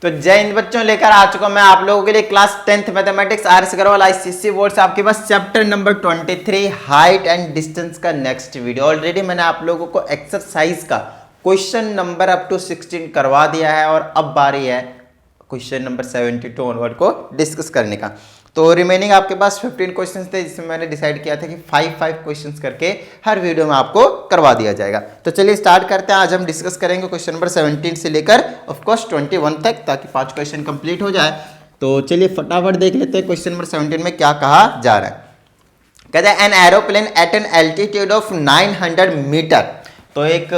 तो जय हिंद बच्चों, लेकर आ चुका मैं आप लोगों के लिए class 10th mathematics R S Agarwal ICSE board से आपके पास chapter number 23 height and distance का नेक्स्ट वीडियो। ऑलरेडी मैंने आप लोगों को एक्सरसाइज का क्वेश्चन नंबर अप टू 16 करवा दिया है और अब बारी है क्वेश्चन नंबर 72 ऑनवर्ड को डिस्कस करने का। तो रिमेनिंग आपके पास 15 क्वेश्चंस थे, जिसमें मैंने डिसाइड किया था कि 5 क्वेश्चंस करके हर वीडियो में आपको करवा दिया जाएगा। तो चलिए स्टार्ट करते हैं। आज हम डिस्कस करेंगे क्वेश्चन नंबर 17 से लेकर ऑफ कोर्स 21 तक, ताकि 5 क्वेश्चन कंप्लीट हो जाए। तो चलिए फटाफट देख लेते हैं क्वेश्चन नंबर 17 में क्या कहा जा रहा है। कहते हैं an aeroplane at an altitude of 900 metre. तो एक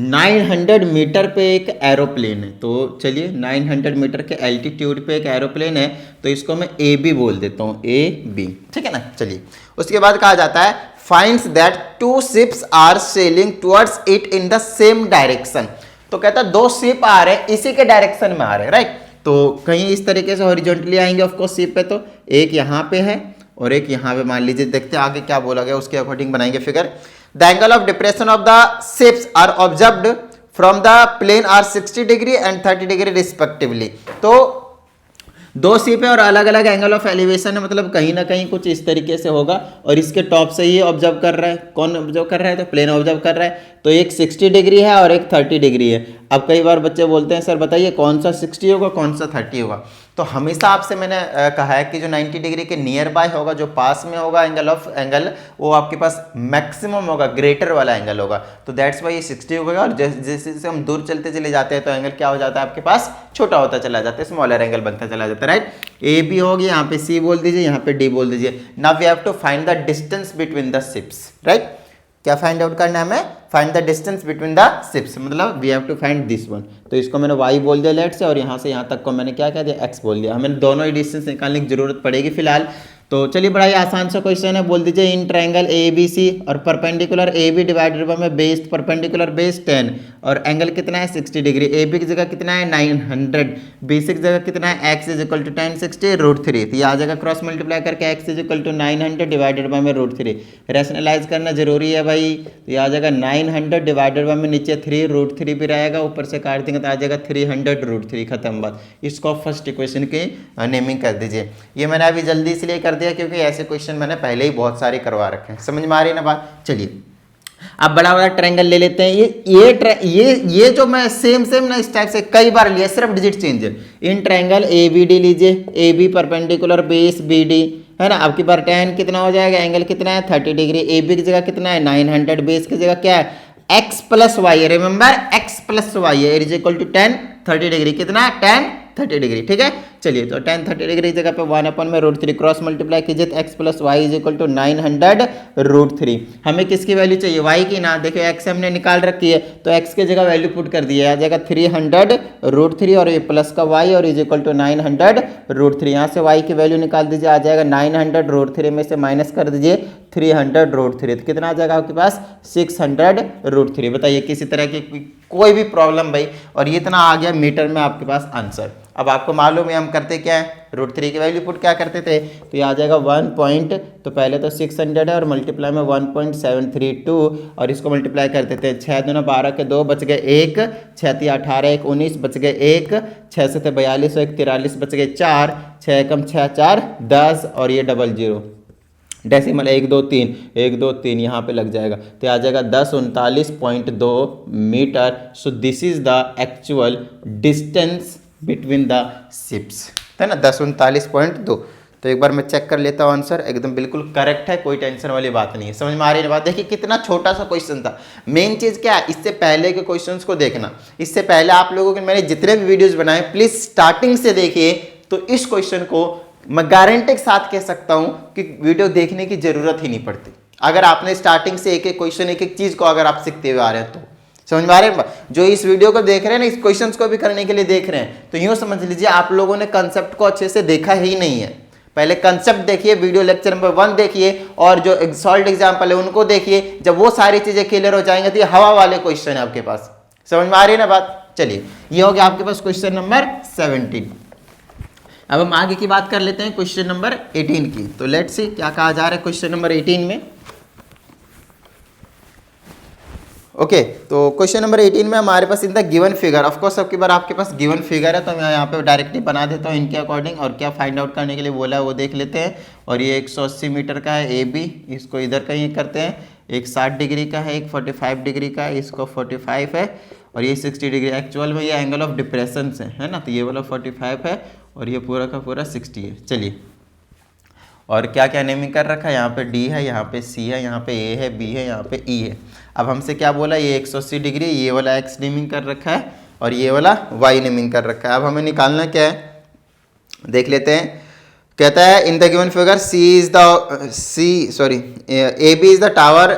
900 मीटर पे एक एरोप्लेन है। तो चलिए 900 मीटर के एल्टीट्यूड पे एक एरोप्लेन है, तो इसको मैं ए बी बोल देता हूँ, ए बी, ठीक है ना। चलिए उसके बाद कहा जाता है finds that 2 ships are sailing towards it in the same direction. तो कहता है 2 शिप आ रहे हैं, इसी के डायरेक्शन में आ रहे हैं, राइट। तो कहीं इस तरीके से हॉरिजॉन्टली आएंगे ऑफकोर्स शिप पे, तो एक यहाँ पे है और एक यहाँ पे, मान लीजिए, देखते हैं आगे क्या बोला गया, उसके अकॉर्डिंग बनाएंगे figure. The angle of depression of the ships are observed from the plane are 60 degree and 30 degree respectively. तो 2 शिप है और अलग अलग एंगल ऑफ एलिवेशन है, मतलब कहीं ना कहीं कुछ इस तरीके से होगा और इसके टॉप से ही ऑब्जर्व कर रहा है। कौन ऑब्जर्व कर रहा है? तो प्लेन ऑब्जर्व कर रहा है। तो एक 60 डिग्री है और एक 30 डिग्री है। अब कई बार बच्चे बोलते हैं सर बताइए कौन सा 60 होगा कौन सा 30 होगा। तो हमेशा आपसे मैंने कहा है कि जो 90 डिग्री के नियर बाय होगा, जो पास में होगा एंगल, वो आपके पास मैक्सिमम होगा, ग्रेटर वाला एंगल होगा। तो दैट्स वाई ये 60 होगा। और जैसे जैसे हम दूर चलते चले जाते हैं तो एंगल क्या हो जाता है आपके पास, छोटा होता चला जाता है, स्मॉलर एंगल बनता चला जाता है, राइट। ए बी होगी, यहाँ पे सी बोल दीजिए, यहाँ पे डी बोल दीजिए। Now we have to find the distance between the ships, right. क्या फाइंड आउट करना है हमें? Find the distance between the ships, मतलब we have to find this one. तो इसको मैंने y बोल दिया लेट से, और यहाँ से यहाँ तक को मैंने क्या कह दिया, x बोल दिया। हमें दोनों ही डिस्टेंस निकालने की जरूरत पड़ेगी फिलहाल। तो चलिए बड़ा ही आसान सा क्वेश्चन है। बोल दीजिए इन ट्रायंगल ए बी सी और perpendicular A B divided by में बेस परपेंडिकुलर बेस 10 और एंगल कितना है 60 डिग्री। ए बी की जगह कितना है 900, बी सी की जगह कितना है x इज इक्वल टू 10 60 √3। तो ये आ जाएगा क्रॉस मल्टीप्लाई करके x is equal to 900 divided by में √3। रैशनलाइज करना जरूरी है भाई। तो ये आ जाएगा 900 डिवाइडेड बाय में नीचे 3 √3 भी रहेगा, ऊपर से काट देंगे तो आ जाएगा 300 √3। खत्म बात। इसको फर्स्ट इक्वेशन की नेमिंग कर दीजिए। ये मैंने अभी जल्दी इसलिए कर दिया क्योंकि ऐसे क्वेश्चन मैंने पहले ही बहुत सारे करवा रखे हैं। समझ में आ रही है ना बात। चलिए अब बड़ा बड़ा ट्रायंगल ले लेते हैं। ये जो मैं सेम ना इस टाइप से कई बार लिया, सिर्फ डिजिट चेंज है। In triangle A B D लीजिए, A B perpendicular base B D, है ना। आपकी बार tan कितना हो जाएगा, एंगल कितना है 30 डिग्री। ए बी की जगह कितना है 900, बेस की जगह क्या है x plus y, remember x plus y है इज इक्वल टू 10 30 डिग्री। कितना है 10 30 डिग्री, ठीक है। चलिए तो 10 30 डिग्री की जगह पे 1/√3 क्रॉस मल्टीप्लाई कीजिए तो x plus y is equal to 900 √3। हमें किसकी वैल्यू चाहिए, y की ना। देखिए x हमने निकाल रखी है तो x की जगह वैल्यू पुट कर दी है, आ जाएगा 300 √3 और ये प्लस का y और इज इक्वल टू 900 √3। यहाँ से y की वैल्यू निकाल दीजिए, आ जाएगा 900 √3 में से माइनस कर दीजिए 300 √3। तो कितना आ जाएगा आपके पास 600 √3। बताइए किसी तरह की कोई भी प्रॉब्लम भाई। और ये इतना आ गया मीटर में आपके पास आंसर। अब आपको मालूम है हम करते क्या है, √3 की वैल्यू पुट क्या करते थे, तो ये आ जाएगा 1 तो पहले तो 600 है और मल्टीप्लाई में 1.732 और इसको मल्टीप्लाई करते थे। 6 दूना 12 के 2 बच गए 1, 6 3 18 1 19 बच गए 1, 6 से 42 1 43 बच गए 4, 6 कम 6 4 10 और ये 00 डेसिमल 1 2 3 यहाँ पे लग जाएगा। तो आ जाएगा 1039.2 metre. So this is the actual distance between the ships, है ना, 1039.2। तो एक बार मैं चेक कर लेता हूँ आंसर, एकदम बिल्कुल करेक्ट है, कोई टेंशन वाली बात नहीं है। समझ में आ रही है बात। देखिए कितना छोटा सा क्वेश्चन था। मेन चीज़ क्या है, इससे पहले के क्वेश्चंस को देखना। इससे पहले आप लोगों के मैंने जितने भी वीडियोज़ बनाए प्लीज़ स्टार्टिंग से देखिए। तो इस क्वेश्चन को मैं गारंटी के साथ कह सकता हूं कि वीडियो देखने की जरूरत ही नहीं पड़ती, अगर आपने स्टार्टिंग से एक एक क्वेश्चन एक एक चीज को अगर आप सीखते हुए आ रहे हैं तो। समझ में आ रहे हैं? जो इस वीडियो को देख रहे हैं ना, इस क्वेश्चंस को भी करने के लिए देख रहे हैं, तो यूं समझ लीजिए आप लोगों ने कंसेप्ट को अच्छे से देखा ही नहीं है। पहले कंसेप्ट देखिए, वीडियो लेक्चर नंबर 1 देखिए और जो सॉल्व एग्जाम्पल है उनको देखिए। जब वो सारी चीजें क्लियर हो जाएंगे तो ये हवा वाले क्वेश्चन है आपके पास। समझ में आ रही है ना बात। चलिए ये हो गया आपके पास क्वेश्चन नंबर 17। अब हम आगे की बात कर लेते हैं क्वेश्चन नंबर 18 की। तो लेट्स सी क्या कहा जा रहा है क्वेश्चन नंबर 18 में। ओके तो क्वेश्चन नंबर 18 में हमारे पास in the given figure, of course सबकी बार आपके पास गिवन फिगर है तो मैं यहाँ पे डायरेक्टली बना देता हूँ इनके अकॉर्डिंग, और क्या फाइंड आउट करने के लिए बोला है वो देख लेते हैं। और ये 180 मीटर का है ए बी, इसको इधर कहीं करते हैं, एक 60 डिग्री का है, एक 45 डिग्री का है, इसको 45 है, और ये 60 डिग्री। एक्चुअल में ये एंगल ऑफ डिप्रेशन से है ना, तो ये वाला 45 है और ये पूरा का पूरा 60 है। चलिए, और क्या क्या नेमिंग कर रखा है, यहाँ पे डी है, यहाँ पे सी है, यहाँ पे ए है, बी है, यहाँ पे ई है। अब हमसे क्या बोला, ये 180 डिग्री, ये वाला एक्स नेमिंग कर रखा है और ये वाला वाई नेमिंग कर रखा है। अब हमें निकालना क्या है, देख लेते हैं। कहता है in the given figure A B is the tower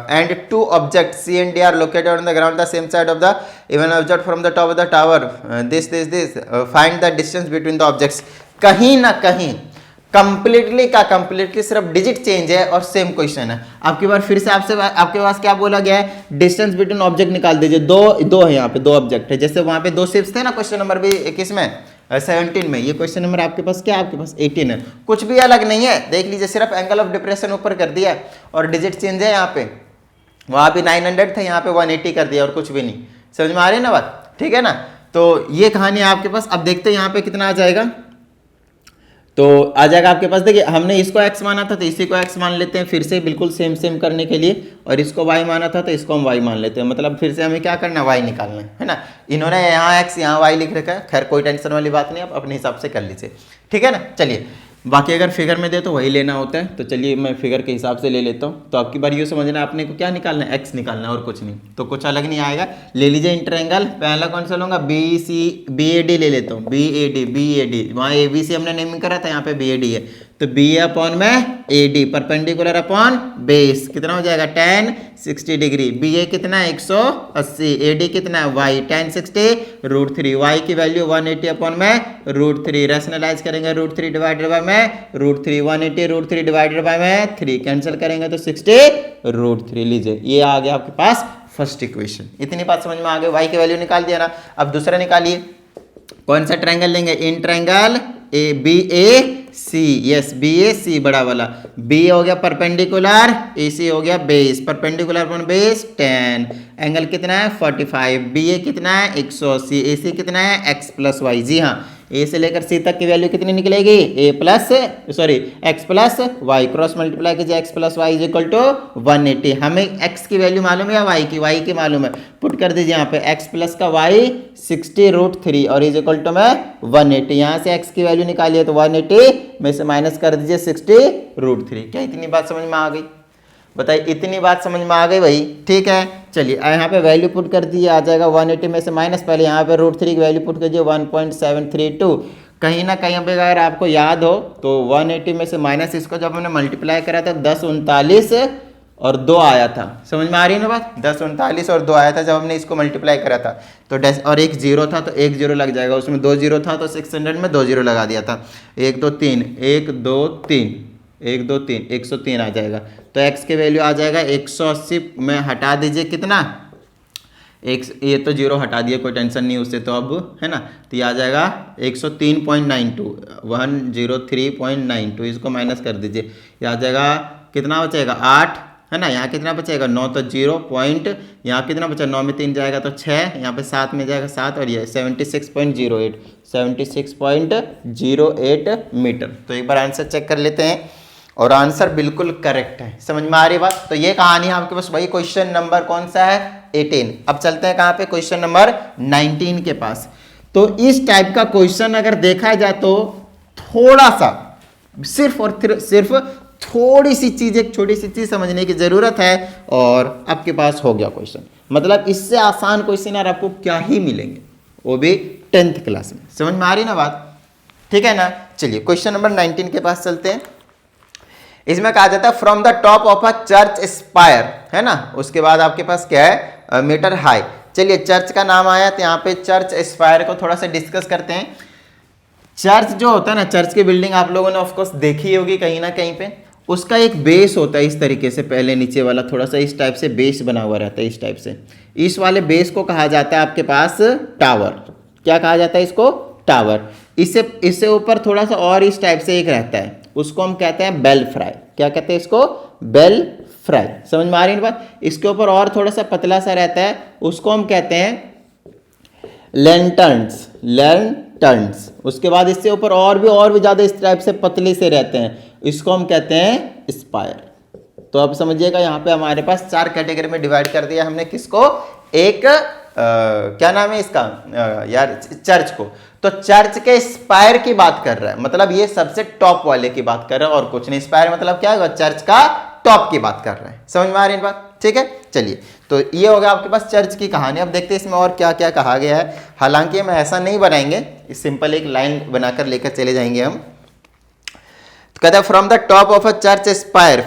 and two object C and D are located on the ground the same side of the even object from the top of the tower, this find the distance between the objects. कहीं ना कहीं completely सिर्फ digit change है और same question है। आपकी बार फिर से आपके पास क्या बोला गया है, डिस्टेंस बिटवीन ऑब्जेक्ट निकाल दीजिए। दो है, यहाँ पे दो ऑब्जेक्ट है, जैसे वहां पे दो शिप्स थे ना क्वेश्चन नंबर भी किसमें 17 में, ये क्वेश्चन नंबर आपके पास क्या, आपके पास 18 है। कुछ भी अलग नहीं है, देख लीजिए, सिर्फ एंगल ऑफ डिप्रेशन ऊपर कर दिया है और डिजिट चेंज है। यहाँ पे वहां पे 900 थे, यहाँ पे 180 कर दिया और कुछ भी नहीं। समझ में आ रही है ना बात, ठीक है ना। तो ये कहानी है आपके पास। अब देखते हैं यहाँ पे कितना आ जाएगा, तो आ जाएगा आपके पास। देखिए हमने इसको x माना था तो इसी को x मान लेते हैं फिर से बिल्कुल सेम करने के लिए, और इसको y माना था तो इसको हम y मान लेते हैं। मतलब फिर से हमें क्या करना है, y निकालना है ना। इन्होंने यहाँ x यहाँ y लिख रखा है, खैर कोई टेंशन वाली बात नहीं, आप अपने हिसाब से कर लीजिए, ठीक है ना। चलिए, बाकी अगर फिगर में दे तो वही लेना होता है, तो चलिए मैं फिगर के हिसाब से ले लेता हूँ। तो आपकी बार ये समझना है आपने को क्या निकालना है, x निकालना है और कुछ नहीं, तो कुछ अलग नहीं आएगा। ले लीजिए इंटरएंगल, पहला कौन सा लूँगा, बी ए डी ले लेता हूँ, बी ए डी। वहाँ ए बी सी हमने नेमिंग करा था, यहाँ पे बी ए डी है, तो बी ए अपॉन में A D perpendicular upon base कितना हो जाएगा, tan 60 डिग्री। बी ए कितना है 180, ए डी कितना है y tan 60 √3, y की वैल्यू 180 अपॉन में √3, रैशनलाइज करेंगे √3 डिवाइडेड बाय में √3, 180 √3 डिवाइडेड बाय में 3, कैंसिल करेंगे तो 60 √3। लीजिए ये आ गया आपके पास फर्स्ट इक्वेशन। इतनी बात समझ में आ गई, y की वैल्यू निकाल दिया ना। अब दूसरा निकालिए, कौन सा ट्रायंगल लेंगे, in triangle A B A C, yes B A C बड़ा वाला, बी हो गया परपेंडिकुलर, ए सी हो गया base, perpendicular upon base 10, angle कितना है 45, बी ए कितना है 180, ए सी कितना है x प्लस वाई। जी हाँ, ए से लेकर सी तक की वैल्यू कितनी निकलेगी, x plus y, cross multiply कीजिए, x plus y is equal to 180। हमें x की वैल्यू मालूम है या y की मालूम है, पुट कर दीजिए यहाँ पे x प्लस का y 60 √3 और इज इक्वल टू में 180। यहाँ से x की वैल्यू निकालिए तो 180 में से माइनस कर दीजिए 60 √3। क्या इतनी बात समझ में आ गई, बताइए, इतनी बात समझ में आ गई भाई, ठीक है। चलिए यहाँ पे वैल्यू पुट कर दिए, आ जाएगा 180 में से माइनस, पहले यहाँ पे √3 की वैल्यू पुट कीजिए 1.732। कहीं ना कहीं पे अगर आपको याद हो तो 180 में से माइनस इसको जब हमने मल्टीप्लाई करा था 1039 और 2 आया था। समझ में आ रही है ना बात, 1039 और 2 आया था जब हमने इसको मल्टीप्लाई करा था। तो और एक जीरो था तो एक जीरो लग जाएगा, उसमें 2 जीरो था तो 600 में 2 जीरो लगा दिया था। 1 2 3 1 2 3 1 2 3 103 आ जाएगा। तो x के वैल्यू आ जाएगा 180 में हटा दीजिए कितना, ये तो जीरो हटा दिए, कोई टेंशन नहीं उससे, तो अब है ना, तो ये आ जाएगा 103.92, 103.92, इसको माइनस कर दीजिए, ये आ जाएगा कितना बचेगा 8, है ना। यहाँ कितना बचेगा 9, तो 0 पॉइंट, यहाँ कितना बचा 9 में 3 जाएगा तो 6, यहाँ पे 7 में जाएगा 7 और ये 76.08 मीटर। तो एक बार आंसर चेक कर लेते हैं और आंसर बिल्कुल करेक्ट है। समझ में आ रही बात, तो ये कहानी है आपके पास वही क्वेश्चन नंबर कौन सा है 18। अब चलते हैं कहाँ पे, क्वेश्चन नंबर 19 के पास। तो इस टाइप का क्वेश्चन अगर देखा जाए तो थोड़ा सा सिर्फ और सिर्फ थोड़ी सी चीज, एक छोटी सी चीज समझने की जरूरत है और आपके पास हो गया क्वेश्चन। मतलब इससे आसान क्वेश्चन यार आपको क्या ही मिलेंगे, वो भी 10th क्लास में। समझ में आ रही ना बात, ठीक है ना। चलिए क्वेश्चन नंबर 19 के पास चलते हैं। इसमें कहा जाता है from the top of a church spire, है ना, उसके बाद आपके पास क्या है मीटर हाई। चलिए चर्च का नाम आया तो यहाँ पे चर्च स्पायर को थोड़ा सा डिस्कस करते हैं। चर्च जो होता है ना, चर्च की बिल्डिंग आप लोगों ने ऑफकोर्स देखी होगी कहीं ना कहीं पे, उसका एक बेस होता है इस तरीके से, पहले नीचे वाला थोड़ा सा इस टाइप से बेस बना हुआ रहता है, इस टाइप से। इस वाले बेस को कहा जाता है आपके पास टावर। क्या कहा जाता है इसको, टावर। इससे ऊपर थोड़ा सा और इस टाइप से एक रहता है, उसको हम कहते हैं बेल फ्राई। क्या कहते हैं इसको, बेल फ्राई। समझ में आ रही है बात। इसके ऊपर और थोड़ा सा पतला सा रहता है, उसको हम कहते हैं लेंटर्न्स, लेंटर्न्स। उसके बाद इससे ऊपर और भी ज़्यादा इस टाइप से पतले से रहते हैं, इसको हम कहते हैं स्पायर। तो अब समझिएगा यहाँ पे हमारे पास 4 कैटेगरी में डिवाइड कर दिया हमने किसको, एक क्या नाम है इसका यार, चर्च को। तो चर्च के स्पायर की बात कर रहा है, मतलब ये सबसे टॉप वाले की बात कर रहा है और कुछ नहीं। स्पायर मतलब क्या होगा, चर्च का टॉप की बात कर रहे हैं। समझ में आ रही है बात, ठीक है। चलिए, तो ये होगा आपके पास चर्च की कहानी। अब देखते हैं इसमें और क्या क्या कहा गया है। हालांकि हम ऐसा नहीं बनाएंगे, सिंपल एक लाइन बनाकर लेकर चले जाएंगे हम। कहता है from the top of a church spire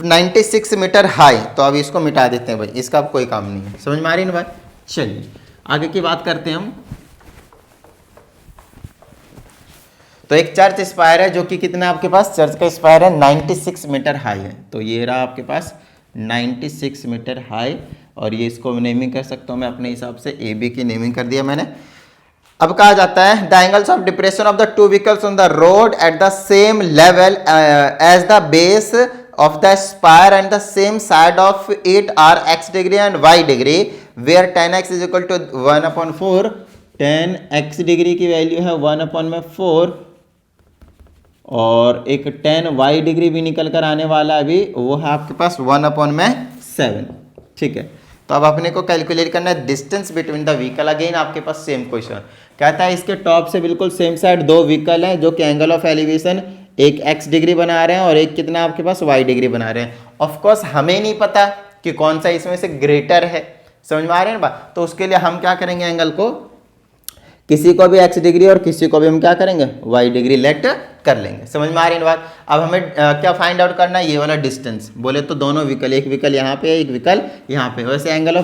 96 metre high. तो अब इसको मिटा देते हैं भाई, इसका अब कोई काम नहीं है। समझ में आ रही है ना भाई। चलिए आगे की बात करते हैं हम। तो एक चर्च स्पायर है जो कि कितना आपके पास, चर्च का स्पायर है 96 मीटर हाई है। तो ये रहा आपके पास 96 मीटर हाई, और ये इसको नेमिंग कर सकता हूँ मैं अपने हिसाब से, ए बी की नेमिंग कर दिया मैंने। अब कहा जाता है the angles of depression of the two vehicles on the road at the same level as the base of the spire and the same side of it are x degree and y degree, where 10x is equal to 1/4। 10x degree की value है 1/4, और एक 10y degree भी निकल कर आने वाला है अभी, वो है आपके पास 1/7। ठीक है, तो अब अपने को कैलकुलेट करना है distance between the vehicle. Again आपके पास सेम क्वेश्चन कहता है इसके टॉप से बिल्कुल सेम साइड 2 व्हीकल हैं जो कि एंगल ऑफ एलिवेशन एक x डिग्री बना रहे हैं और एक कितना आपके पास y डिग्री बना रहे हैं। ऑफ कोर्स हमें नहीं पता कि कौन सा इसमें से ग्रेटर है। समझ में आ रहे हैं ना बात। तो उसके लिए हम क्या करेंगे, एंगल को किसी को भी x डिग्री और किसी को भी हम क्या करेंगे, y डिग्री लेट कर लेंगे। समझ में आ रही है बात। अब हमें क्या फाइंड आउट करना है, ये वाला डिस्टेंस। बोले तो दोनों व्हीकल, एक व्हीकल यहाँ पे एक व्हीकल यहाँ पे। वैसे एंगल ऑफ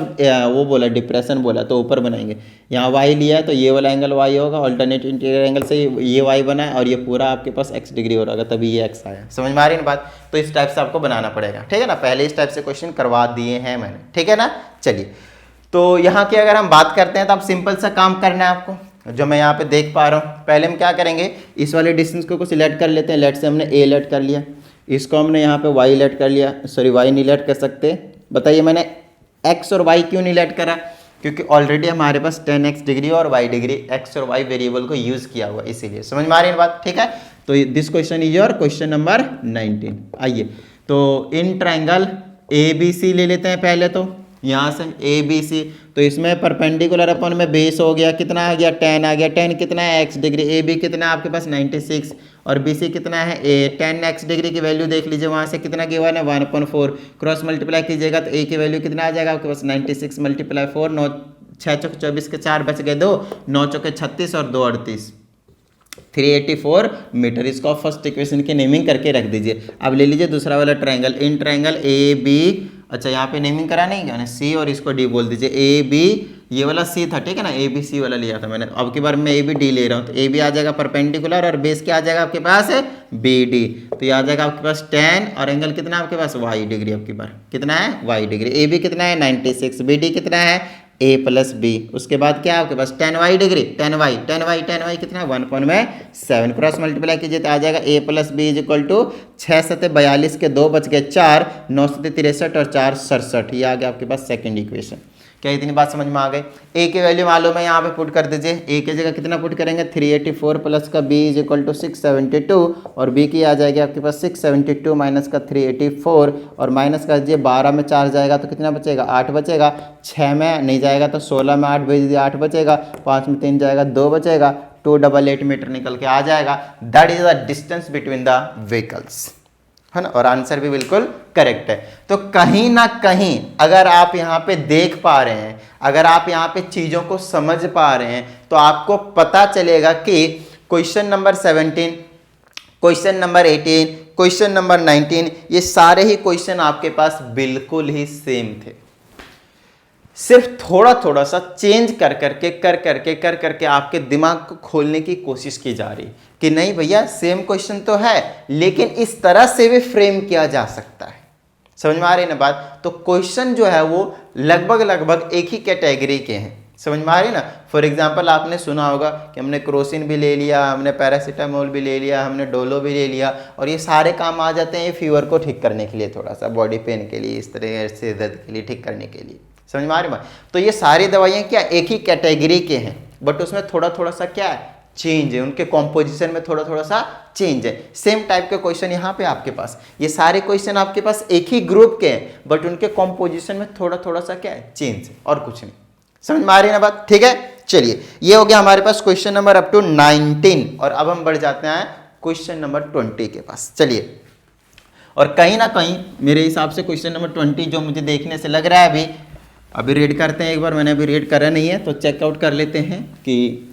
वो बोला डिप्रेशन बोला तो ऊपर बनाएंगे, यहाँ y लिया है तो ये वाला एंगल y होगा, ऑल्टरनेट इंटीरियर एंगल से ये y बना है और ये पूरा आपके पास x डिग्री हो रहा है, तभी ये x आया। समझ में आ रही है बात। तो इस टाइप से आपको बनाना पड़ेगा, ठीक है ना। पहले इस टाइप से क्वेश्चन करवा दिए हैं मैंने, ठीक है ना। चलिए, तो यहाँ की अगर हम बात करते हैं तो आप सिंपल सा काम करना है आपको, जो मैं यहाँ पे देख पा रहा हूँ। पहले हम क्या करेंगे, इस वाले डिस्टेंस को सिलेक्ट कर लेते हैं। लेट से हमने a लेट कर लिया, इसको हमने यहाँ पे y लेट कर लिया। सॉरी, y नहीं लेट कर सकते। बताइए मैंने x और y क्यों नहीं लेट करा, क्योंकि ऑलरेडी हमारे पास 10x डिग्री और y डिग्री, x और y वेरिएबल को यूज़ किया हुआ, इसीलिए। समझ में आ रही है बात, ठीक है। तो this question is your question number 19। आइए, तो इन ट्राइंगल ABC ले लेते हैं पहले, तो यहाँ से ABC, तो इसमें परपेंडिकुलर अपन में बेस हो गया, कितना आ गया 10 आ गया। 10 कितना है x डिग्री, AB कितना है आपके पास 96 और BC कितना है 10x डिग्री की वैल्यू देख लीजिए, वहाँ से कितना गिवन है 1/4। क्रॉस मल्टीप्लाई कीजिएगा तो A की वैल्यू कितना आ जाएगा आपके पास 96 × 4, 9 6 चौक 24 के 4 बच गए 2, 9 चौके 36 और 2 38, 384 मीटर। इसको आप फर्स्ट इक्वेशन की नेमिंग करके रख दीजिए। अब ले लीजिए दूसरा वाला ट्रायंगल, इन ट्रायंगल AB, अच्छा यहाँ पे नेमिंग करा नहीं क्या, C और इसको D बोल दीजिए। AB, ये वाला C था, ठीक है ना, ABC वाला लिया था मैंने। अब की बार मैं AB D ले रहा हूँ, तो AB आ जाएगा परपेंडिकुलर और बेस क्या आ जाएगा आपके पास BD। तो ये आ जाएगा आपके पास 10 और एंगल कितना आपके पास y डिग्री। अब की बार कितना है y डिग्री। AB कितना है 96, BD कितना है A + B। उसके बाद क्या है आपके पास 10y डिग्री, 10y कितना है 1/7। क्रॉस मल्टीप्लाई कीजिए तो आ जाएगा A + B = 6 × 42 के 2 बच गए 4, 9 × 63 और 4 67। ये आ गया आपके पास सेकंड इक्वेशन। क्या इतनी बात समझ में आ गई। A की वैल्यू मालूम है, यहाँ पे पुट कर दीजिए। A की जगह कितना पुट करेंगे 384 प्लस का B = 672 और B की आ जाएगी आपके पास 672 माइनस का 384 और माइनस कर दीजिए। 12 में 4 जाएगा तो कितना बचेगा 8 बचेगा, 6 में नहीं जाएगा तो 16 में 8 भेज दीजिए 8 बचेगा, 5 में 3 जाएगा 2 बचेगा, 288 मीटर निकल के आ जाएगा। That is the distance between the vehicles, है ना। और आंसर भी बिल्कुल करेक्ट है। तो कहीं ना कहीं अगर आप यहाँ पे देख पा रहे हैं, अगर आप यहाँ पे चीज़ों को समझ पा रहे हैं, तो आपको पता चलेगा कि question number 17, question number 18, question number 19, ये सारे ही क्वेश्चन आपके पास बिल्कुल ही सेम थे। सिर्फ थोड़ा थोड़ा सा चेंज कर करके आपके दिमाग को खोलने की कोशिश की जा रही कि नहीं भैया सेम क्वेश्चन तो है, लेकिन इस तरह से भी फ्रेम किया जा सकता है। समझ में आ रही है ना बात। तो क्वेश्चन जो है वो लगभग एक ही कैटेगरी के हैं, समझ में आ रही ना। फॉर एग्जांपल आपने सुना होगा कि हमने क्रोसिन भी ले लिया, हमने पैरासीटामोल भी ले लिया, हमने डोलो भी ले लिया, और ये सारे काम आ जाते हैं ये फीवर को ठीक करने के लिए, थोड़ा सा बॉडी पेन के लिए, इस तरह से दर्द के लिए ठीक करने के लिए। समझ में आ रही बात। तो ये सारी दवाइयाँ क्या एक ही कैटेगरी के हैं, बट उसमें थोड़ा थोड़ा सा क्या है चेंज है, उनके कॉम्पोजिशन में थोड़ा थोड़ा सा चेंज है। सेम टाइप के क्वेश्चन यहाँ पे आपके पास, ये सारे क्वेश्चन आपके पास एक ही ग्रुप के हैं, बट उनके कॉम्पोजिशन में थोड़ा थोड़ा सा क्या है चेंज है, और कुछ नहीं। समझ में आ रही है ना बात, ठीक है। चलिए ये हो गया हमारे पास क्वेश्चन नंबर अप टू 19, और अब हम बढ़ जाते हैं क्वेश्चन नंबर 20 के पास। चलिए, और कहीं ना कहीं मेरे हिसाब से क्वेश्चन नंबर 20 जो मुझे देखने से लग रहा है, अभी रीड करते हैं एक बार, मैंने अभी रीड करा नहीं है तो चेकआउट कर लेते हैं कि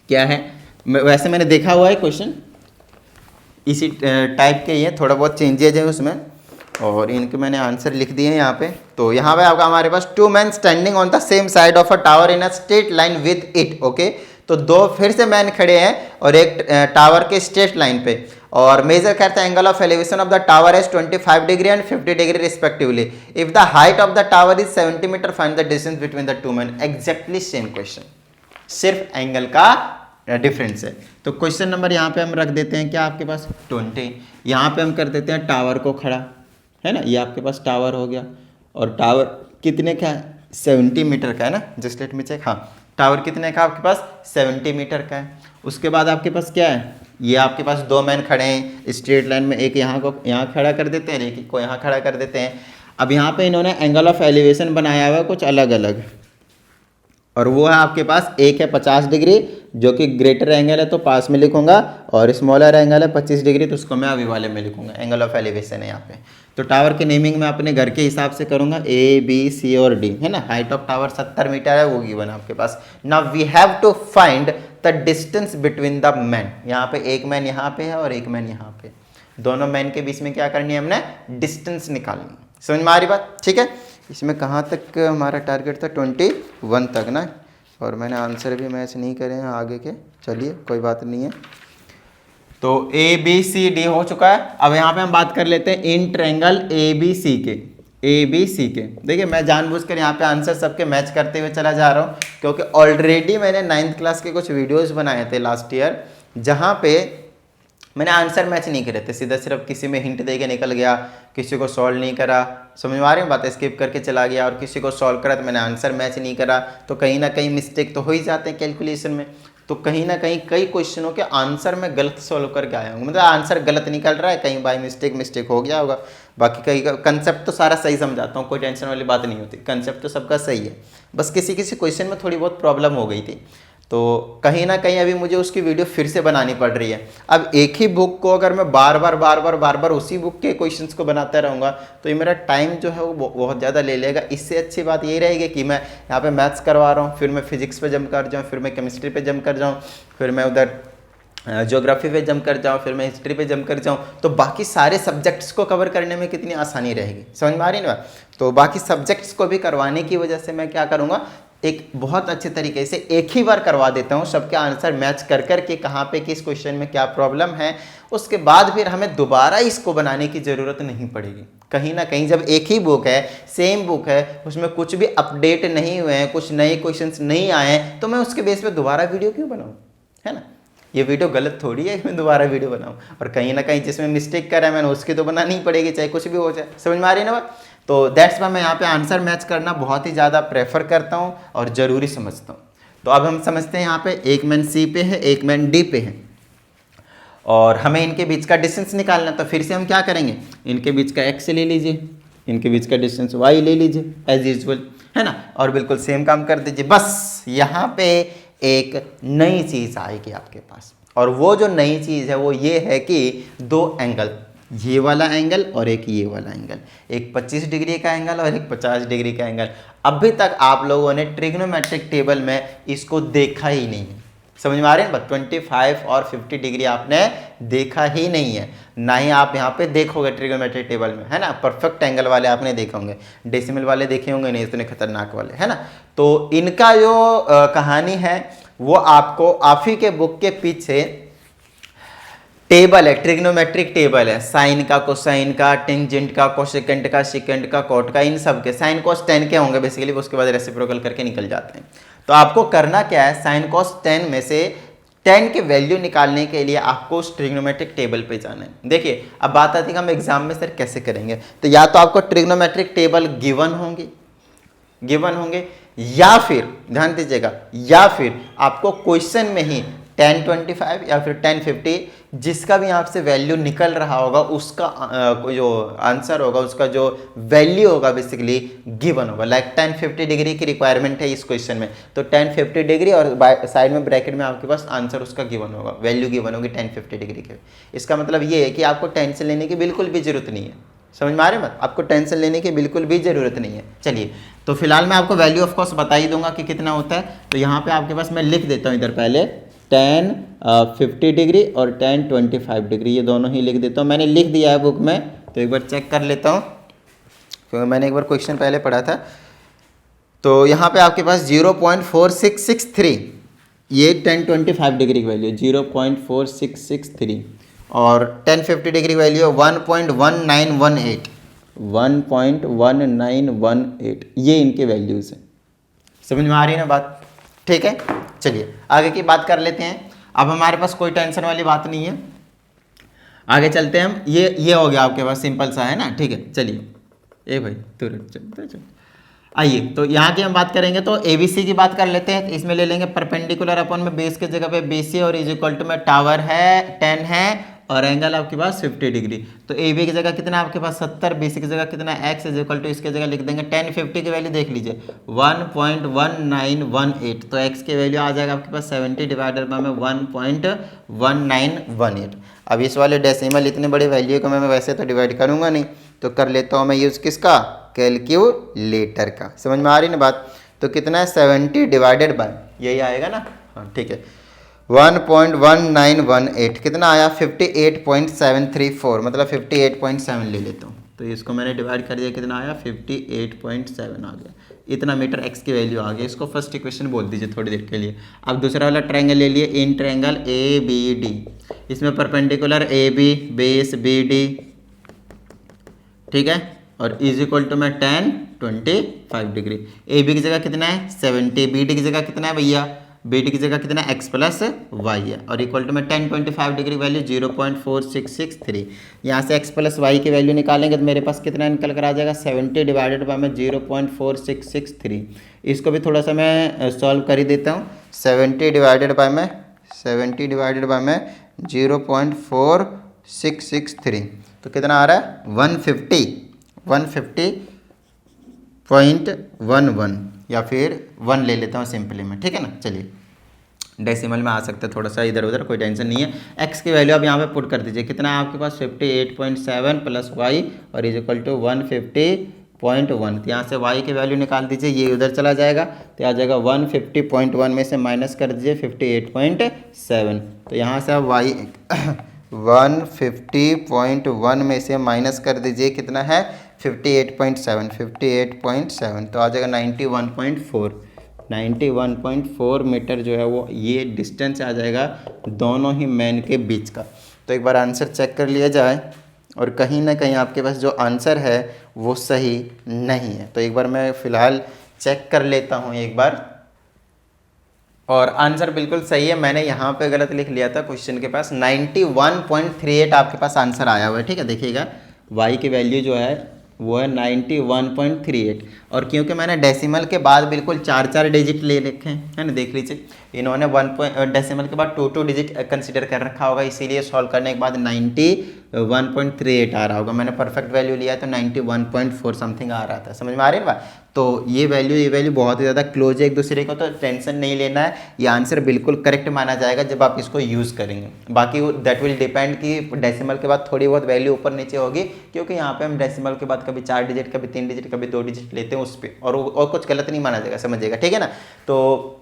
क्या है। वैसे मैंने देखा हुआ है क्वेश्चन, इसी टाइप के ये थोड़ा बहुत चेंजेज है उसमें, और इनके मैंने आंसर लिख दिए हैं यहाँ पे। तो यहाँ पे आपका हमारे पास 2 man standing on the same side of a tower in a straight line with it. Okay, तो 2 फिर से मैन खड़े हैं और एक टावर के स्ट्रेट लाइन पे, और मेजर करते हैं angle of elevation of the tower as 25 degree and 50 degree respectively. If the height of the tower is 70 metre, find the distance between the 2 man. Exactly same question, सिर्फ angle का difference है। तो question number यहाँ पे हम रख देते हैं क्या आपके पास 20, यहाँ पे हम कर देते हैं टावर को खड़ा, है ना। ये आपके पास टावर हो गया, और टावर कितने का है 70 मीटर का है ना, जस्ट लेट मी चेक। हाँ, टावर कितने का आपके पास 70 मीटर का है। उसके बाद आपके पास क्या है, ये आपके पास 2 मैन खड़े हैं स्ट्रेट लाइन में, एक यहाँ को यहाँ खड़ा कर देते हैं, एक को यहाँ खड़ा कर देते हैं। अब यहाँ पे इन्होंने एंगल ऑफ एलिवेशन बनाया हुआ है कुछ अलग अलग, और वो है आपके पास एक है 50 डिग्री जो कि ग्रेटर एंगल है तो पास में लिखूंगा, और स्मॉलर एंगल है 25 डिग्री तो उसको मैं अभी वाले में लिखूंगा, एंगल ऑफ एलिवेशन है यहाँ पे। तो टावर के नेमिंग मैं अपने घर के हिसाब से करूंगा, A B C और D, है ना। हाइट ऑफ टावर 70 मीटर है, वो गिवन आपके पास। Now we have to find the distance between the man. यहाँ पे एक मैन यहाँ पे है और एक मैन यहाँ पे, दोनों मैन के बीच में क्या करनी है हमने डिस्टेंस निकालनी। समझ में आ रही बात, ठीक है। इसमें कहाँ तक हमारा टारगेट था 21 तक ना, और मैंने आंसर भी मैच नहीं करे हैं आगे के, चलिए कोई बात नहीं है। तो ABCD हो चुका है। अब यहाँ पे हम बात कर लेते हैं इन ट्रायंगल ABC के, ABC के। देखिए मैं जानबूझकर यहाँ पे आंसर सबके मैच करते हुए चला जा रहा हूँ, क्योंकि ऑलरेडी मैंने 9th क्लास के कुछ वीडियोज़ बनाए थे लास्ट ईयर, जहाँ पे मैंने आंसर मैच नहीं करे थे, सीधा सिर्फ किसी में हिंट दे के निकल गया, किसी को सॉल्व नहीं करा, समझ में आ रही है बात, स्किप करके चला गया, और किसी को सॉल्व करा तो मैंने आंसर मैच नहीं करा। तो कहीं ना कहीं मिस्टेक तो हो ही जाते हैं कैलकुलेशन में। तो कहीं ना कहीं कई क्वेश्चनों के आंसर मैं गलत सॉल्व करके आया हूँ, मतलब आंसर गलत निकल रहा है, कहीं बाय मिस्टेक हो गया होगा। बाकी कहीं कंसेप्ट तो सारा सही समझाता हूँ, कोई टेंशन वाली बात नहीं होती, कंसेप्ट तो सबका सही है, बस किसी किसी क्वेश्चन में थोड़ी बहुत प्रॉब्लम हो गई थी, तो कहीं ना कहीं अभी मुझे उसकी वीडियो फिर से बनानी पड़ रही है। अब एक ही बुक को अगर मैं बार बार उसी बुक के क्वेश्चंस को बनाता रहूँगा तो ये मेरा टाइम जो है वो बहुत ज़्यादा ले लेगा। इससे अच्छी बात यही रहेगी कि मैं यहाँ पे मैथ्स करवा रहा हूँ, फिर मैं फिजिक्स पे जंप कर जाऊँ, फिर मैं केमिस्ट्री पे जंप कर जाऊँ, फिर मैं उधर ज्योग्राफी पे जंप कर जाऊँ, फिर मैं हिस्ट्री पे जंप कर जाऊँ, तो बाकी सारे सब्जेक्ट्स को कवर करने में कितनी आसानी रहेगी। समझ में आ रही है ना। तो बाकी सब्जेक्ट्स को भी करवाने की वजह से मैं क्या करूँगा, एक बहुत अच्छे तरीके से एक ही बार करवा देता हूँ, सबके आंसर मैच कर कर के कहाँ पे किस क्वेश्चन में क्या प्रॉब्लम है, उसके बाद फिर हमें दोबारा इसको बनाने की ज़रूरत नहीं पड़ेगी। कहीं ना कहीं जब एक ही बुक है, सेम बुक है, उसमें कुछ भी अपडेट नहीं हुए हैं, कुछ नए क्वेश्चंस नहीं आए हैं, तो मैं उसके बेस पे दोबारा वीडियो क्यों बनाऊँ, है ना। ये वीडियो गलत थोड़ी है मैं दोबारा वीडियो बनाऊँ, और कहीं ना कहीं जिसमें मिस्टेक करा है मैंने उसकी तो बनानी ही पड़ेगी, चाहे कुछ भी हो जाए। समझ में आ रही है ना। तो दैट्स वाई मैं यहाँ पे आंसर मैच करना बहुत ही ज़्यादा प्रेफर करता हूँ और ज़रूरी समझता हूँ। तो अब हम समझते हैं यहाँ पे एक मैन C पे है, एक मैन D पे है, और हमें इनके बीच का डिस्टेंस निकालना। तो फिर से हम क्या करेंगे, इनके बीच का x ले लीजिए, इनके बीच का डिस्टेंस y ले लीजिए एज यूजुअल, है ना, और बिल्कुल सेम काम कर दीजिए। बस यहाँ पे एक नई चीज़ आएगी आपके पास, और वो जो नई चीज़ है वो ये है कि दो एंगल, ये वाला एंगल और एक ये वाला एंगल, एक 25 डिग्री का एंगल और एक 50 डिग्री का एंगल। अभी तक आप लोगों ने ट्रिग्नोमेट्रिक टेबल में इसको देखा ही नहीं है। समझ में आ रहे हैं। 25 और 50 डिग्री आपने देखा ही नहीं है, ना ही आप यहाँ पे देखोगे ट्रिग्नोमेट्रिक टेबल में, है ना। परफेक्ट एंगल वाले आपने देखे होंगे, डेसिमल वाले देखे होंगे नहीं, इतने खतरनाक वाले, है ना। तो इनका जो कहानी है वो आपको आप ही के बुक के पीछे टेबल है, ट्रिग्नोमेट्रिक टेबल है, साइन का, कोसाइन का, टेंजेंट का, कोसेकेंट का, सिकेंट का, कॉट का, इन सब के साइन कॉस टेन के होंगे बेसिकली, उसके बाद रेसिप्रोकल करके निकल जाते हैं। तो आपको करना क्या है, साइन कॉस टेन में से 10 के वैल्यू निकालने के लिए आपको उस ट्रिग्नोमेट्रिक टेबल पे जाना है। देखिए अब बात आती है कि हम एग्जाम में सर कैसे करेंगे, तो या तो आपको ट्रिग्नोमेट्रिक टेबल गिवन होंगे या फिर ध्यान दीजिएगा, या फिर आपको क्वेश्चन में ही 1025 या फिर 1050 जिसका भी आपसे वैल्यू निकल रहा होगा उसका जो आंसर होगा, उसका जो वैल्यू होगा बेसिकली गिवन होगा। लाइक 1050 डिग्री की रिक्वायरमेंट है इस क्वेश्चन में, तो 1050 डिग्री और साइड में ब्रैकेट में आपके पास आंसर उसका गिवन होगा, वैल्यू गिवन होगी 1050 डिग्री के। इसका मतलब ये है कि आपको टेंशन लेने की बिल्कुल भी जरूरत नहीं है, समझ में आ रहे मत, आपको टेंशन लेने की बिल्कुल भी जरूरत नहीं है। चलिए तो फिलहाल मैं आपको वैल्यू ऑफ कोर्स बता ही दूंगा कि कितना होता है। तो यहाँ पे आपके पास मैं लिख देता हूँ इधर पहले 1050 डिग्री और 1025 डिग्री, ये दोनों ही लिख देता हूँ, मैंने लिख दिया है बुक में, तो एक बार चेक कर लेता हूँ क्योंकि मैंने एक बार क्वेश्चन पहले पढ़ा था। तो यहाँ पे आपके पास 0.4663 ये 1025 डिग्री की वैल्यू 0.4663 और 1050 डिग्री वैल्यू 1.1918 ये इनके वैल्यूज़ हैं। समझ में आ रही है ना बात, ठीक है। चलिए आगे की बात कर लेते हैं। अब हमारे पास कोई टेंशन वाली बात नहीं है, आगे चलते हैं हम। ये हो गया आपके पास, सिंपल सा है ना, ठीक है। चलिए ए भाई तुरंत चलते आइए, तो यहाँ की हम बात करेंगे तो एबीसी की बात कर लेते हैं। इसमें ले लेंगे परपेंडिकुलर अपन में बेस के जगह पे बीसी और इज इक्वल टू में टावर है 10 है और एंगल आपके पास 50 डिग्री। तो ए बी की जगह कितना आपके पास 70, बी सी की जगह कितना एक्स इज इक्वल टू इसके जगह लिख देंगे 1050 की वैल्यू देख लीजिए 1.1918। तो एक्स की वैल्यू आ जाएगा आपके पास 70 डिवाइडेड बाय में 1.1918। अब इस वाले डेसिमल इतने बड़े वैल्यू को मैं वैसे तो डिवाइड करूंगा नहीं, तो कर लेता हूँ मैं यूज़ किसका, कैलकुलेटर का। समझ में आ रही ना बात। तो कितना है 70 डिवाइडेड बाय, यही आएगा ना, हाँ ठीक है 1.1918 कितना आया 58.734, मतलब 58.7 ले लेता हूँ। तो इसको मैंने डिवाइड कर दिया, कितना आया 58.7 आ गया, इतना मीटर एक्स की वैल्यू आ गई। इसको फर्स्ट इक्वेशन बोल दीजिए थोड़ी देर के लिए। अब दूसरा वाला ट्रायंगल ले लिए, in triangle A B D, इसमें perpendicular A B base B D, ठीक है, और इज इक्वल टू में 1025 डिग्री। ए बी की जगह कितना है 70, बी डी की जगह कितना है भैया, बी डी की जगह कितना है एक्स प्लस वाई है, और इक्वल टू में 1025 डिग्री वैल्यू 0.4663। यहाँ से एक्स प्लस वाई की वैल्यू निकालेंगे तो मेरे पास कितना निकल कर आ जाएगा 70 डिवाइडेड बाय में 0.4663। इसको भी थोड़ा सा मैं सॉल्व कर ही देता हूँ। 70 डिवाइडेड बाय में 0.4663 तो कितना आ रहा है 150.11 या फिर 1 ले लेता हूँ सिंपली में, ठीक है ना। चलिए डेसिमल में आ सकता है थोड़ा सा इधर उधर, कोई टेंशन नहीं है। एक्स की वैल्यू आप यहाँ पे पुट कर दीजिए, कितना है आपके पास 58.7 प्लस वाई और इज इक्वल टू 150.1। तो यहाँ से वाई की वैल्यू निकाल दीजिए, ये उधर चला जाएगा तो आ जाएगा 150.1 में से माइनस कर दीजिए 58.7। तो यहाँ से आप वाई 150.1 में से माइनस कर दीजिए, कितना है 58.7 तो आ जाएगा 91.4 मीटर जो है वो ये डिस्टेंस आ जाएगा दोनों ही मैन के बीच का। तो एक बार आंसर चेक कर लिया जाए, और कहीं ना कहीं आपके पास जो आंसर है वो सही नहीं है। तो एक बार मैं फ़िलहाल चेक कर लेता हूँ एक बार, और आंसर बिल्कुल सही है। मैंने यहाँ पे गलत लिख लिया था क्वेश्चन के पास, 91.38 आपके पास आंसर आया हुआ है, ठीक है। देखिएगा y की वैल्यू जो है वो है 91.38, और क्योंकि मैंने डेसिमल के बाद बिल्कुल 4 डिजिट ले रखे हैं, है ना, देख लीजिए इन्होंने डेसिमल के बाद 2 डिजिट कंसीडर कर रखा होगा, इसीलिए सॉल्व करने के बाद 91.38 आ रहा होगा। मैंने परफेक्ट वैल्यू लिया तो 91.4 समथिंग आ रहा था। समझ में आ रही है बात। तो ये वैल्यू बहुत ही ज़्यादा क्लोज है एक दूसरे को, तो टेंशन नहीं लेना है, ये आंसर बिल्कुल करेक्ट माना जाएगा जब आप इसको यूज़ करेंगे। बाकी दैट विल डिपेंड कि डेसिमल के बाद थोड़ी बहुत वैल्यू ऊपर नीचे होगी, क्योंकि यहाँ पे हम डेसिमल के बाद कभी 4 डिजिट, कभी 3 डिजिट, कभी 2 डिजिट लेते हैं उस पर, और कुछ गलत नहीं माना जाएगा, समझिएगा, ठीक है ना। तो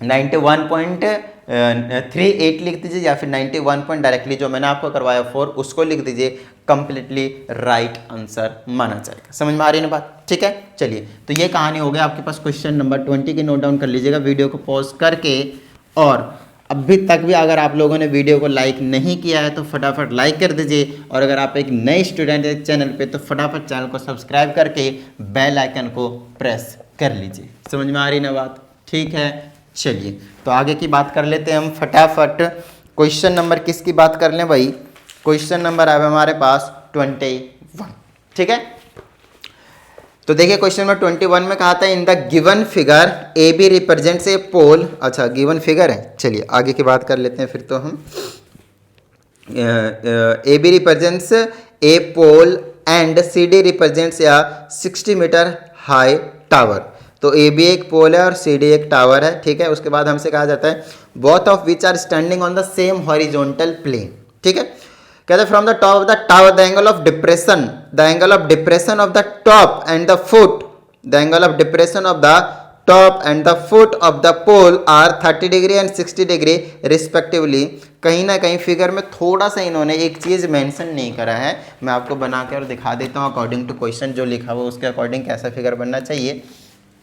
91.38 लिख दीजिए, या फिर 91 डायरेक्टली जो मैंने आपको करवाया 4 उसको लिख दीजिए, कंप्लीटली राइट आंसर माना जाएगा। समझ में आ रही है ना बात, ठीक है। चलिए तो ये कहानी हो गई आपके पास क्वेश्चन नंबर 20 की, नोट डाउन कर लीजिएगा वीडियो को पॉज करके। और अभी तक भी अगर आप लोगों ने वीडियो को लाइक नहीं किया है तो फटाफट लाइक कर दीजिए, और अगर आप एक नए स्टूडेंट हैं चैनल पे तो फटाफट चैनल को सब्सक्राइब करके बेल आइकन को प्रेस कर लीजिए। समझ में आ रही ना बात? ठीक है, चलिए तो आगे की बात कर लेते हैं हम फटाफट। क्वेश्चन नंबर किसकी बात कर लें भाई? क्वेश्चन नंबर अब हमारे पास 21। ठीक है, तो देखिए क्वेश्चन नंबर 21 में कहा था in the given figure A B represents a pole. अच्छा, गिवन फिगर है, चलिए आगे की बात कर लेते हैं फिर तो हम। A B represents a pole and C D represents या 60 मीटर हाई टावर। तो ए बी एक पोल है और सी डी एक टावर है। ठीक है, उसके बाद हमसे कहा जाता है both of which are standing on the same horizontal plane. ठीक है, कहते हैं from the top of the tower the angle of depression of the top and the foot, the angle of depression of the top and the foot of the pole are 30 degree and 60 degree respectively. कहीं ना कहीं figure में थोड़ा सा इन्होंने एक चीज़ mention नहीं करा है, मैं आपको बना के और दिखा देता हूँ अकॉर्डिंग टू क्वेश्चन जो लिखा हुआ उसके अकॉर्डिंग कैसा फिगर बनना चाहिए।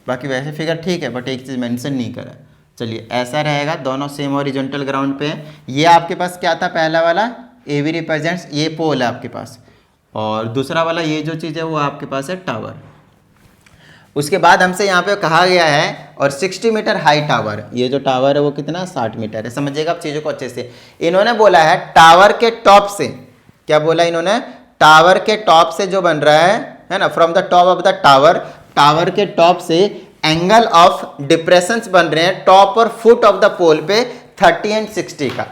बाकी वैसे फिगर ठीक है, बट एक चीज़ मेंशन नहीं करा। चलिए ऐसा रहेगा, दोनों सेम हॉरिजॉन्टल ग्राउंड पे है। ये आपके पास क्या था? पहला वाला ए बी रिप्रेजेंट्स ये पोल है आपके पास, और दूसरा वाला ये जो चीज़ है वो आपके पास है टावर। उसके बाद हमसे यहाँ पे कहा गया है और 60 मीटर हाई टावर, ये जो टावर है वो कितना 60 मीटर है। समझिएगा आप चीज़ों को अच्छे से। इन्होंने बोला है टावर के टॉप से, क्या बोला इन्होंने? टावर के टॉप से जो बन रहा है ना, from the top of the tower, tower के टॉप से एंगल ऑफ डिप्रेशंस बन रहे हैं टॉप और फुट ऑफ द पोल पे 30 एंड 60 का।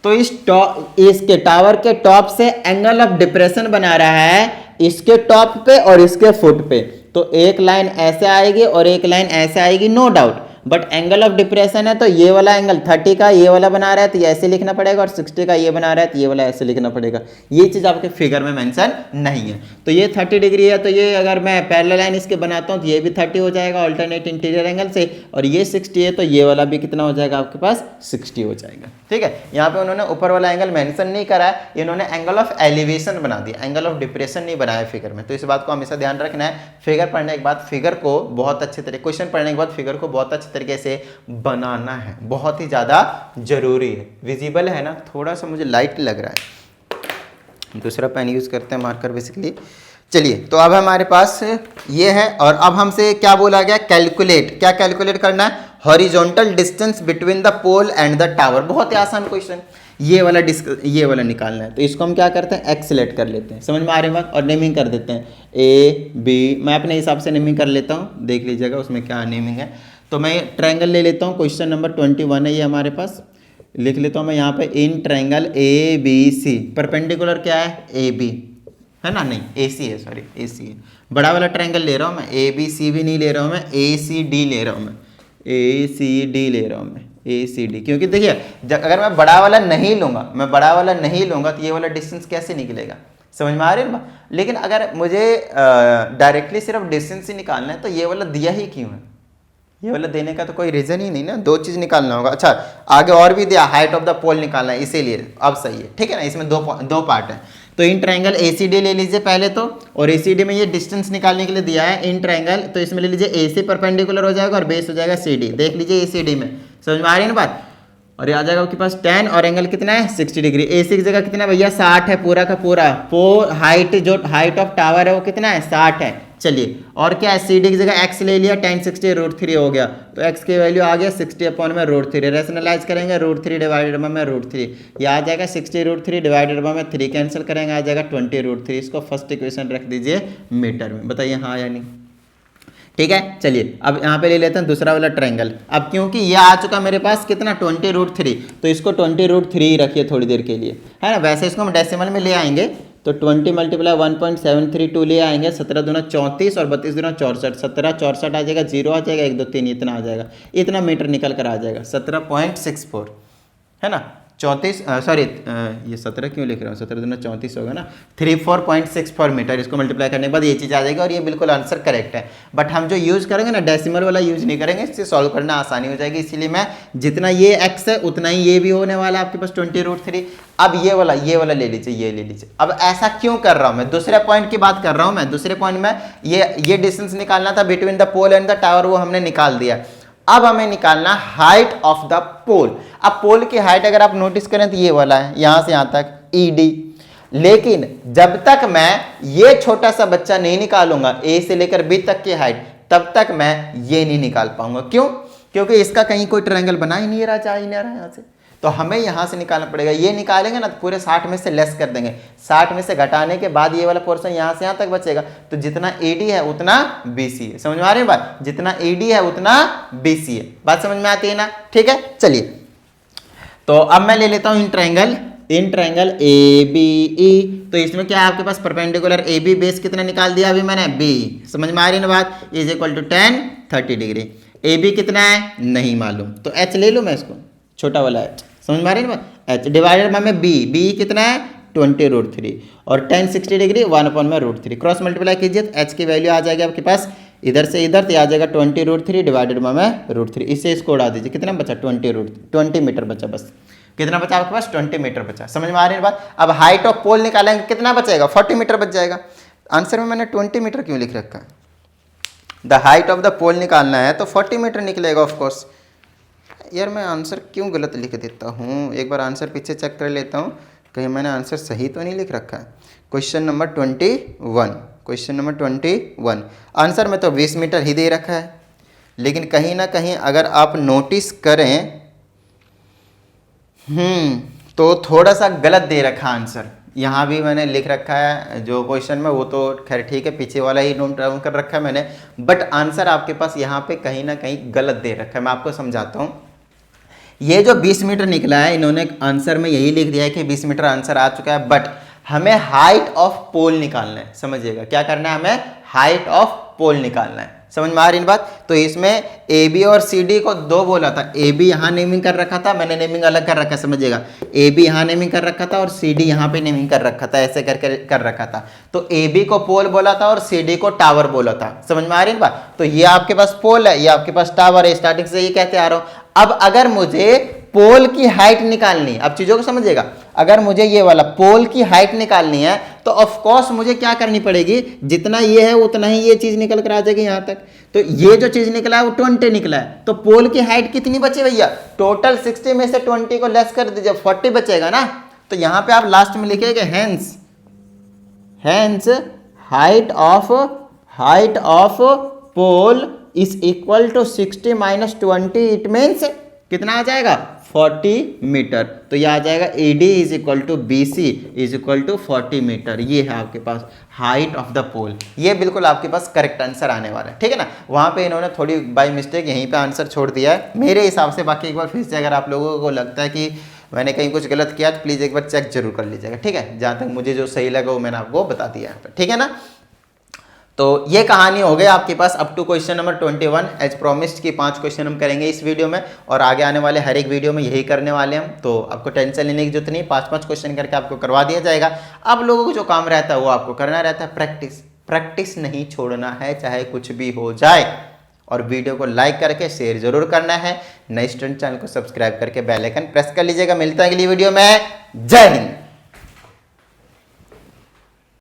तो इसके टावर के टॉप से एंगल ऑफ डिप्रेशन बना रहा है इसके टॉप पे और इसके फुट पे। तो एक लाइन ऐसे आएगी और एक लाइन ऐसे आएगी, no doubt, but angle of depression है तो ये वाला एंगल 30 का ये वाला बना रहा है तो ये ऐसे लिखना पड़ेगा, और 60 का ये बना रहा है तो ये वाला ऐसे लिखना पड़ेगा। ये चीज़ आपके फिगर में मेंशन नहीं है। तो ये 30 डिग्री है तो ये अगर मैं पैरेलल लाइन इसके बनाता हूँ तो ये भी 30 हो जाएगा अल्टरनेट इंटीरियर एंगल से, और ये 60 है तो ये वाला भी कितना हो जाएगा आपके पास? 60 हो जाएगा। ठीक है, यहाँ पे उन्होंने ऊपर वाला एंगल मेंशन नहीं करा है, इन्होंने एंगल ऑफ एलिवेशन बना दिया, एंगल ऑफ डिप्रेशन नहीं बनाया फिगर में। तो इस बात को हमेशा ध्यान रखना है। फिगर पढ़ने के बाद फिगर को बहुत अच्छे तरीके, क्वेश्चन पढ़ने के बाद फिगर को बहुत अच्छे तरीके से बनाना है, बहुत ही ज्यादा जरूरी है। विजिबल है ना? थोड़ा सा मुझे लाइट लग रहा है, दूसरा पेन यूज करते हैं मार्कर बेसिकली। चलिए तो अब हमारे पास ये है, और अब हमसे क्या बोला गया? कैलकुलेट। क्या कैलकुलेट करना है? Horizontal distance between the pole and the tower. बहुत ही आसान क्वेश्चन, ये वाला निकालना है। तो इसको हम क्या करते हैं? एक्स सेलेक्ट कर लेते हैं। समझ में आ रही बात? और नेमिंग कर देते हैं ए बी। मैं अपने हिसाब से नेमिंग कर लेता हूँ, देख लीजिएगा उसमें क्या नेमिंग है। तो मैं ट्रायंगल ले लेता हूँ, क्वेश्चन नंबर 21 है ये हमारे पास, लिख लेता हूँ मैं यहाँ पे in triangle A B C. Perpendicular क्या है? ए बी है ना? नहीं, ए सी है, सॉरी ए सी है। बड़ा वाला ट्रायंगल ले रहा हूँ मैं, ए बी सी भी नहीं ले रहा हूँ मैं, ए सी डी ले रहा हूँ मैं, ए सी डी ले रहा हूँ मैं, ए सी डी। क्योंकि देखिए अगर मैं बड़ा वाला नहीं लूँगा तो ये वाला डिस्टेंस कैसे निकलेगा? समझ में आ रही है ना? लेकिन अगर मुझे डायरेक्टली सिर्फ डिस्टेंस ही निकालना है तो ये वाला दिया ही क्यों है? ये वाला देने का तो कोई रीजन ही नहीं ना, दो चीज निकालना होगा। अच्छा आगे और भी दिया, हाइट ऑफ द पोल निकालना है, इसीलिए अब सही है। ठीक है ना, इसमें दो पार्ट है। तो इन ट्रायंगल एसीडी ले लीजिए पहले तो, और एसीडी में ये डिस्टेंस निकालने के लिए दिया है इन ट्रायंगल, तो इसमें ले लीजिए एसी परपेंडिकुलर हो जाएगा और बेस हो जाएगा सीडी। देख लीजिए एसीडी में, समझ में आ रही है ना बात? और ये आ जाएगा आपके पास 10 और एंगल कितना है 60 डिग्री। एसी की जगह कितना है भैया 60 है पूरा का पूरा। हाइट जो हाइट ऑफ टावर है वो कितना है 60 है। चलिए और क्या है सी डी की जगह एक्स ले लिया, 10 60 √3 हो गया, तो एक्स की वैल्यू आ गया 60/√3। रेशनलाइज करेंगे √3 डिवाइडेड बाय √3, ये आ जाएगा 60√3 डिवाइडेड बाय 3 कैंसिल करेंगे आ जाएगा 20√3। इसको फर्स्ट इक्वेशन रख दीजिए मीटर में, बताइए हाँ या नहीं। ठीक है चलिए अब यहाँ पे ले लेते हैं दूसरा वाला ट्रायंगल। अब क्योंकि ये आ चुका मेरे पास कितना 20√3, तो इसको 20√3 रखिए थोड़ी देर के लिए, है ना। वैसे इसको हम डेसिमल में ले आएंगे तो 20 × 1.732 ले आएंगे, 17 दूना 34 और 32 दूना 64, 17 64 आ जाएगा, 0 आ जाएगा, 1 2 3 इतना आ जाएगा, इतना मीटर निकल कर आ जाएगा 17.64, है ना। 34 सॉरी ये 17 क्यों लिख रहा हूँ, 17 दूना 34 होगा ना, 34.64 मीटर। इसको मल्टीप्लाई करने के बाद ये चीज़ आ जाएगी और ये बिल्कुल आंसर करेक्ट है। बट हम जो यूज़ करेंगे ना डेसिमल वाला यूज़ नहीं करेंगे, इससे सॉल्व करना आसानी हो जाएगी, इसीलिए मैं जितना ये एक्स है उतना ही ये भी होने वाला है आपके पास 20√3। अब ये वाला ले लीजिए, ये ले लीजिए। अब ऐसा क्यों कर रहा हूँ मैं, दूसरे पॉइंट की बात कर रहा हूँ मैं। दूसरे पॉइंट में ये डिस्टेंस निकालना था between the pole and the tower, वो हमने निकाल दिया। अब हमें निकालना हाइट ऑफ द पोल। अब पोल की हाइट अगर आप नोटिस करें तो ये वाला है, यहां से यहां तक ED। लेकिन जब तक मैं ये छोटा सा बच्चा नहीं निकालूंगा A से लेकर B तक की हाइट, तब तक मैं ये नहीं निकाल पाऊंगा। क्यों? क्योंकि इसका कहीं कोई ट्रायंगल बना ही नहीं रहा, जा ही नहीं रहा यहां से, तो हमें यहां से निकालना पड़ेगा। ये निकालेंगे ना तो पूरे 60 में से लेस कर देंगे, 60 में से घटाने के बाद ये वाला पोर्शन यहां से यहां तक बचेगा। तो जितना AD है उतना BC है। समझ में आ रही है बात? जितना AD है उतना BC है। बात समझ में आती है ना? ठीक है, चलिए तो अब मैं ले लेता हूं इन ट्रायंगल ABE। तो इसमें क्या है आपके पास परपेंडिकुलर AB बेस कितना निकाल दिया अभी मैंने, B। समझ में आ रही है ना बात? Is equal to 10 30 degree. AB कितना है नहीं मालूम, तो H ले लूं मैं इसको, छोटा वाला H। समझ में आ रही है ना बात? H डिवाइडेड बाय में B कितना है 20√3 और 10 60 डिग्री 1/√3। क्रॉस मल्टीप्लाई कीजिए तो H की वैल्यू आ जाएगी आपके पास इधर से इधर, तो आ जाएगा 20√3 डिवाइडेड बाय में √3। इससे इसको उड़ा दीजिए, कितना बचा 20 मीटर बचा। बस कितना बचा आपके पास 20 मीटर बचा। समझ में आ रही है बात? अब हाइट ऑफ पोल निकालेंगे, कितना बचेगा 40 मीटर बच जाएगा। आंसर में मैंने 20 मीटर क्यों लिख रखा है? द हाइट ऑफ द पोल निकालना है तो 40 मीटर निकलेगा ऑफ कोर्स। यार मैं आंसर क्यों गलत लिख देता हूँ, एक बार आंसर पीछे चेक कर लेता हूँ, कहीं मैंने आंसर सही तो नहीं लिख रखा है। क्वेश्चन नंबर 21 आंसर में तो 20 मीटर ही दे रखा है, लेकिन कहीं ना कहीं अगर आप नोटिस करें तो थोड़ा सा गलत दे रखा आंसर। यहाँ भी मैंने लिख रखा है जो क्वेश्चन में, वो तो खैर ठीक है, पीछे वाला ही नोट डाउन कर रखा है मैंने, बट आंसर आपके पास यहाँ पे कहीं ना कहीं गलत दे रखा है। मैं आपको समझाता हूँ। ये जो 20 मीटर निकला है, इन्होंने आंसर में यही लिख दिया है कि 20 मीटर आंसर आ चुका है, बट हमें हाइट ऑफ पोल निकालना है। समझिएगा क्या करना है, हमें हाइट ऑफ पोल निकालना है। समझ में आ रही है बात? तो इसमें AB और CD को दो बोला था, AB यहाँ नेमिंग कर रखा था, मैंने नेमिंग अलग कर रखा, समझिएगा। AB यहाँ नेमिंग कर रखा था और CD यहाँ पे नेमिंग कर रखा था, ऐसे करके कर रखा था। तो AB को पोल बोला था और CD को टावर बोला था। समझ में आ रही है बात? तो ये आपके पास पोल है, ये आपके पास टावर है, स्टार्टिंग से ये कहते आ रहा हूँ। अब अगर मुझे पोल की हाइट निकालनी है, अब चीजों को समझिएगा, अगर मुझे ये वाला पोल की हाइट निकालनी है तो ऑफ कोर्स मुझे क्या करनी पड़ेगी, जितना ये है उतना ही ये चीज निकल कर आ जाएगी यहां तक। तो ये जो चीज निकला है वो 20 निकला है, तो पोल की हाइट कितनी बची भैया? टोटल 60 में से 20 को लेस कर दीजिए, 40 बचेगा ना। तो यहां पे आप लास्ट में लिखेंगे hence height of pole is equal to 60 minus 20, it means कितना आ जाएगा 40 मीटर। तो यह आ जाएगा AD is equal to BC is equal to 40 metre. ये है आपके पास हाइट ऑफ द पोल। ये बिल्कुल आपके पास करेक्ट आंसर आने वाला है, ठीक है ना। वहां पे इन्होंने थोड़ी बाय मिस्टेक यहीं पे आंसर छोड़ दिया है मेरे हिसाब से। बाकी एक बार फिर से अगर आप लोगों को लगता है कि मैंने कहीं कुछ गलत किया तो प्लीज़ एक बार चेक जरूर कर लीजिएगा, ठीक है। जहाँ तक मुझे जो सही लगा वो मैंने आपको बता दिया है, ठीक है ना। तो ये कहानी हो गई आपके पास up to question number 21। As promised की 5 क्वेश्चन हम करेंगे इस वीडियो में, और आगे आने वाले हर एक वीडियो में यही करने वाले हम। तो आपको टेंशन लेने की जरूरत नहीं, 5-5 क्वेश्चन करके आपको करवा दिया जाएगा। अब लोगों को जो काम रहता है वो आपको करना रहता है प्रैक्टिस नहीं छोड़ना है, चाहे कुछ भी हो जाए। और वीडियो को लाइक करके शेयर जरूर करना है। नए स्टूडेंट चैनल को सब्सक्राइब करके बेल आइकन प्रेस कर लीजिएगा। मिलता है अगली वीडियो में। जय हिंद।